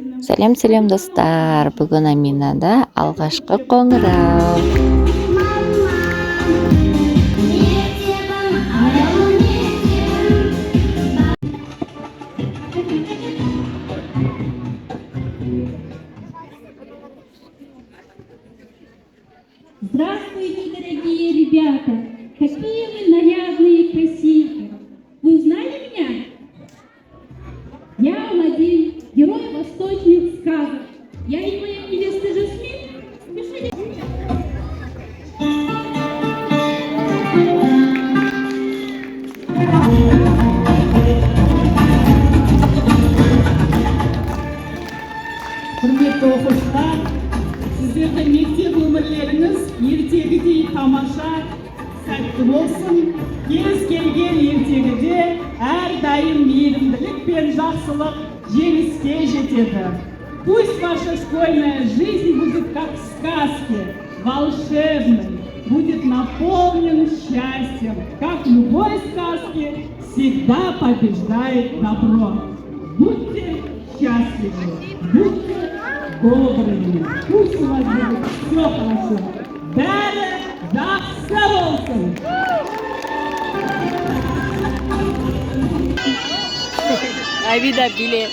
Сәлем достар. Бүгін Аминада алғашқы қоңырау. Здравствуйте, дорогие ребята! Какие вы нарядные и красивые! Вы узнали меня? Я Аладдин, герой восточных сказок. Я и моя невеста Жасмин. Спешите. Құрметті оқушылар, сіздердің мектеп өмірлеріңіз ертегідей тамаша, сәтті болсын. Кез келген ертегіде әрдайым мейірімділік пен жақсылық жеңіске жетеді. Пусть ваша школьная жизнь будет как в сказке, волшебной, будет наполнен счастьем, как в любой сказке всегда побеждает добро. Будьте счастливы, будьте добрыми, пусть у вас будет все хорошо. Бәрі жақсы болсын! Амина биле.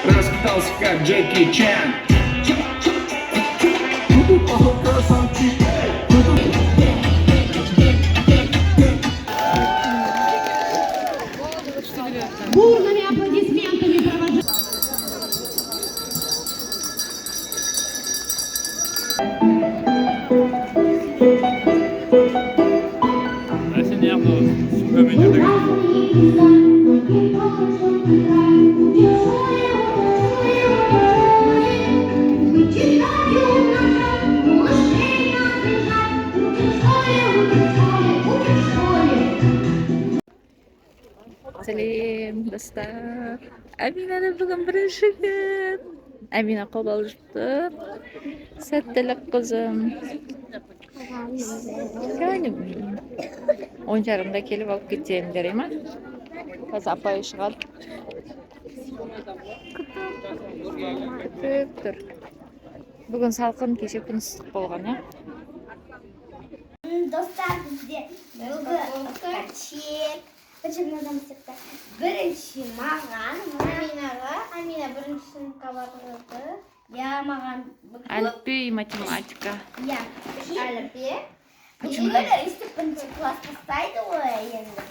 Раскатался как Джеки Чан. Бурными аплодисментами провожаю. Сәлем достар. Аминада бүгін бірінші күн. Амина қобал жұтты. Сәттілік қызым. Көңілім. 10:30-да келіп алып кетсем жарай ма? Қазір апай шығады. Күтіп тұр. Бүгін салқын, кеше күн ыстық болған, я? Достар бізде бүгін качек. Почернодам септі. Бірінші маған, Амина бірінші сыныпқа бардырды. Я маған Әліпби и математика. Я әліпби. Бұлары үсті бірінші класс бастайды ғой енді.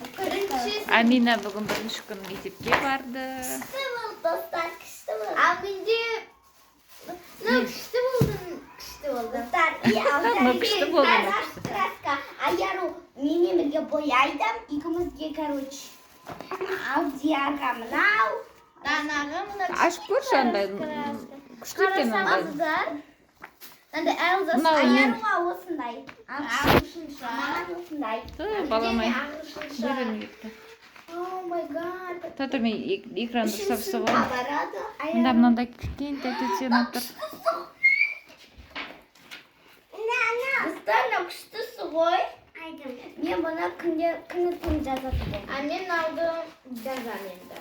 Амина бүгін бірінші күн мектепке барды. Күшті болды, достар, күшті болды. Ал менде күшті болды. Достар, күшті болды. краска, а яру менен бірге бояйдым, екеумізге, короче, алдияға мынау, данаға мынау. Ашып көрші андай. Күшті екен андай. Андай Элза, аяруға осындай. Ағылшынша, осындай. Баламай. Бөлін кетті. О май гад. Тата мен экранды ұстап ғой. Барады. Мында мынандай кішкентай төсен отыр. Достар, күштісі ғой. Мен бұны күні түн жазатыдым. А мен алдым жазам енді.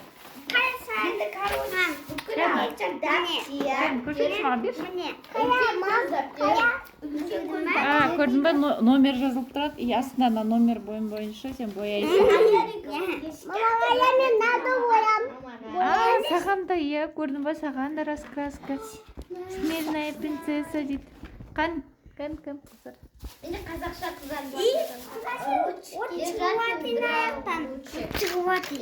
Енді, короче, бүкіл ағылшын дәптер. Көрсетші маған берші. Қая, Көрдің бе, номер жазылып тұрады. И астында номер бойынша сен бояйсың. мен надо боям. Саған да, иә, көрдің бе, саған да раскраска. Снежная принцесса дейді. Кән қызыр. Енді қазақша қызар болады. Шығыватын аяқтан. Шығыватын.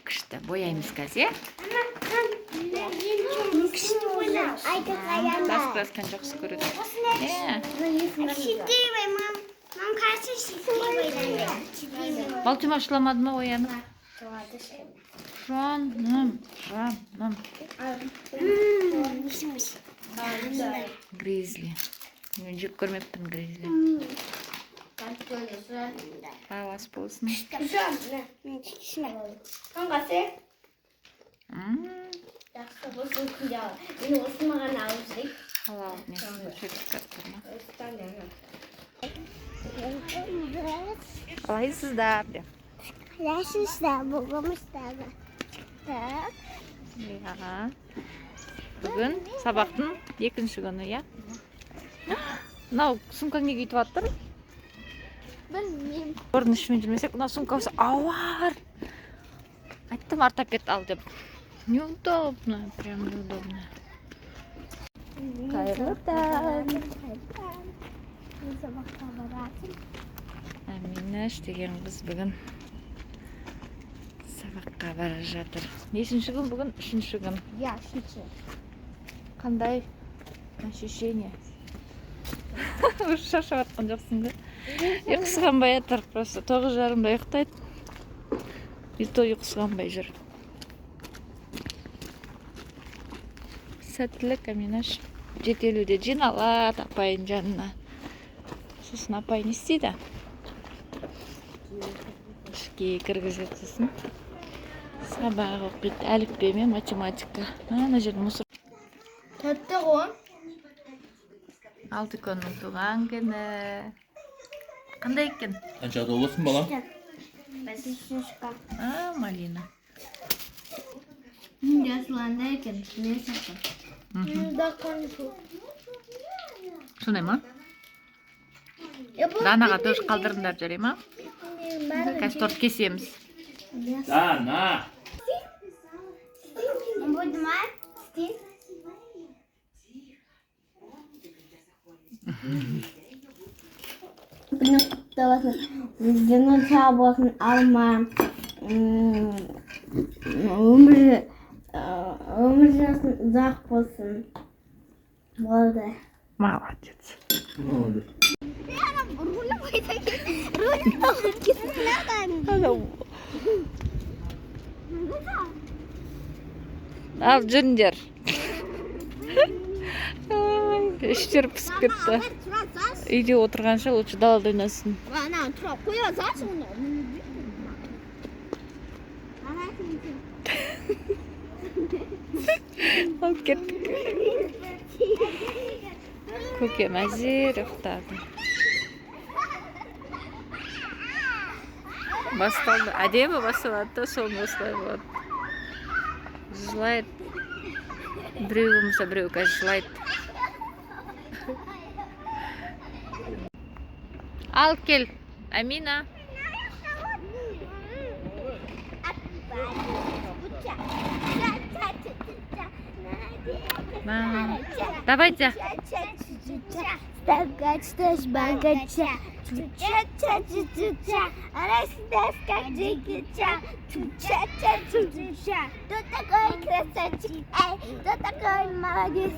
Күшті бояймыз қазір, иә? Раскрасканы жақсы көреді. Мам, кажется, счастливой. Балтима ұшыламады ма оянып? Жаным. М, Гризли. Мен жеп көрмеппін гризли. Havas болсын. Қанғасы? Жақсы болсын күнде ал. Мені осы маған алып жүрек. Халал несі сертификаттар ма? Қалайсыздар деп. Қалайсыздар, болғымыздағы. Так. Иә. Бүгін сабақтың екінші күні, иә? Мынау сумкаң неге үйтіп аттыр? Білмеймін. Орын ішімен жүрмесек, мына сумкасы ауыр. Айттым артап кет ал деп. Неудобно, прям неудобно. Қайырлы таң. Сабаққа баратын. Аминаш деген қыз бүгін сабаққа бара жатыр. Нешінші күн бүгін? Үшінші күн. Я, үшінші. Қандай ощущение? Уже шаршап жатқан жоқсың да? Ұйқысы қанбай жатыр, просто 9:30-да ұйықтайды. И то ұйқысы қанбай жүр. Сәттілік, Аминаш. 7:50-де жиналады апайын жанына. Сосын апай не істейді? Ішке кіргізеді сосын. Сабақ оқиды, әліппе мен математика. Ана жерде мусор. Тәтті ғой. Алтыкөннің туған күні. Қандай екен? Қаншада болсын балам? Малина. Жасыланда екен. Не сақын? Да, қаншу. Сондай ма? Данаға тоже қалдырыңдар жарай ма? Қазір торт кесеміз. Дана! Будем стих. Күні құтты болсын. Жүзіңіз сау болсын, алма. Өмір жасын ұзақ болсын. Болды. Молодец. Ал жүріңдер. Іштер пісіп кетті. Үйде отырғанша лучше далада ойнасын. Алып кеттік. Көкем әзер ұйықтады. Басталды. Әдемі басталады, соны осылай болады. Жылайды. Біреу болмаса біреу қазір жылайды. Ал кел, Амина. Давайте. Стакачташ багача, чуча-ча-чуча, арасидас как джигича, чуча-ча-чуча. Кто такой красавчик, кто такой молодец,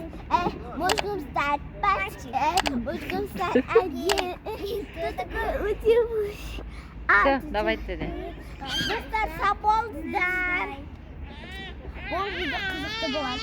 можем стать пачкой, можем стать один, кто такой удивующий. Все, давайте. Достар сапол дар. Ол видео қызықты болады.